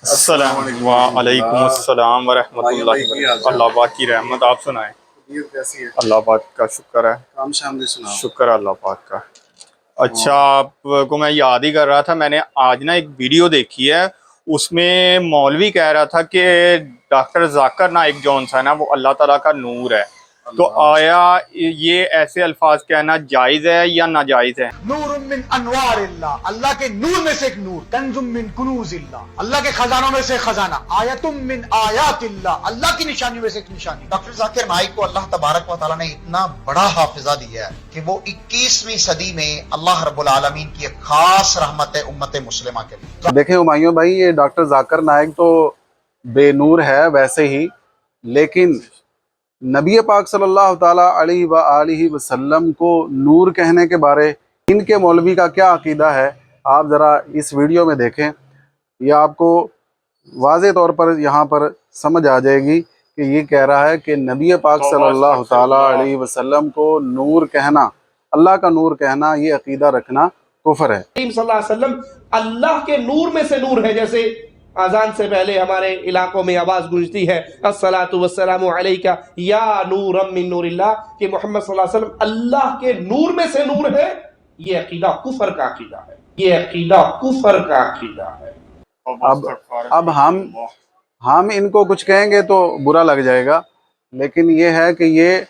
السلام وعلیکم السلام ورحمۃ اللہ وبرکاتہ۔ اللہ پاک کی رحمت، آپ سنائیں؟ اللہ پاک کا شکر ہے، شکر ہے اللہ پاک کا۔ اچھا، آپ کو میں یاد ہی کر رہا تھا، میں نے آج نا ایک ویڈیو دیکھی ہے، اس میں مولوی کہہ رہا تھا کہ ڈاکٹر ذاکر نائک جون سا ہے نا، وہ اللہ تعالیٰ کا نور ہے۔ تو آیا یہ ایسے الفاظ کہنا جائز ہے یا ناجائز ہے؟ نور من انوار اللہ، اللہ کے نور میں سے ایک نور، کنز من کنوز اللہ، اللہ کے خزانوں میں سے خزانہ، آیت من آیات اللہ، اللہ کی نشانیوں میں سے ایک نشانی۔ ڈاکٹر ذاکر نائک کو اللہ تبارک و تعالیٰ نے اتنا بڑا حافظہ دیا ہے کہ وہ 21ویں صدی میں اللہ رب العالمین کی ایک خاص رحمت ہے امت مسلمہ کے لیے۔ دیکھیں ہمایوں بھائی، یہ ڈاکٹر ذاکر نائک تو بے نور ہے ویسے ہی، لیکن نبی پاک صلی اللہ تعالیٰ علیہ وآلہ وسلم کو نور کہنے کے بارے ان کے مولوی کا کیا عقیدہ ہے، آپ ذرا اس ویڈیو میں دیکھیں۔ یہ آپ کو واضح طور پر یہاں پر سمجھ آ جائے گی کہ یہ کہہ رہا ہے کہ نبی پاک صلی اللہ تعالیٰ علیہ وسلم کو نور کہنا، اللہ کا نور کہنا، یہ عقیدہ رکھنا کفر ہے۔ صلی اللہ علیہ وسلم اللہ کے نور میں سے نور ہے، جیسے اذان سے پہلے ہمارے علاقوں میں آواز گونجتی ہے الصلاۃ والسلام علیک یا نورا من نور اللہ، کہ محمد صلی اللہ علیہ وسلم اللہ کے نور میں سے نور ہے۔ یہ عقیدہ کفر کا عقیدہ ہے، یہ عقیدہ کفر کا عقیدہ ہے۔ اب ہم ان کو کچھ کہیں گے تو برا لگ جائے گا، لیکن یہ ہے کہ یہ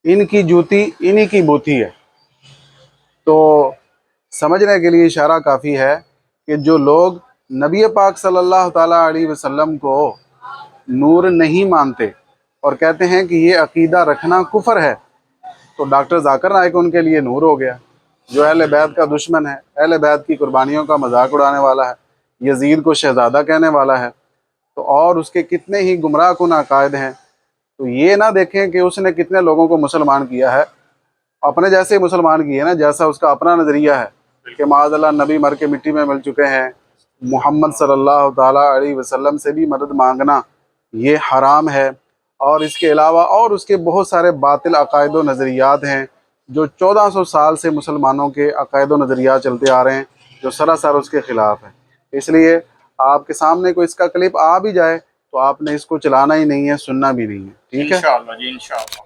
ان کی جوتی انہی کی بوتی ہے۔ تو سمجھنے کے لیے اشارہ کافی ہے کہ جو لوگ نبی پاک صلی اللہ تعالیٰ علیہ وسلم کو نور نہیں مانتے اور کہتے ہیں کہ یہ عقیدہ رکھنا کفر ہے، تو ڈاکٹر ذاکر نائک ان کے لیے نور ہو گیا۔ جو اہل بیت کا دشمن ہے، اہل بیت کی قربانیوں کا مذاق اڑانے والا ہے، یزید کو شہزادہ کہنے والا ہے، تو اور اس کے کتنے ہی گمراہ کن عقائد ہیں، تو یہ نہ دیکھیں کہ اس نے کتنے لوگوں کو مسلمان کیا ہے، اپنے جیسے مسلمان کیے نا، جیسا اس کا اپنا نظریہ ہے کہ معاذ اللہ نبی مر کے مٹی میں مل چکے ہیں، محمد صلی اللہ تعالیٰ علیہ وسلم سے بھی مدد مانگنا یہ حرام ہے، اور اس کے علاوہ اور اس کے بہت سارے باطل عقائد و نظریات ہیں جو 1400 سال سے مسلمانوں کے عقائد و نظریات چلتے آ رہے ہیں، جو سراسر اس کے خلاف ہیں۔ اس لیے آپ کے سامنے کوئی اس کا کلپ آ بھی جائے تو آپ نے اس کو چلانا ہی نہیں ہے، سننا بھی نہیں ہے، ٹھیک ہے؟ انشاءاللہ جی، انشاءاللہ۔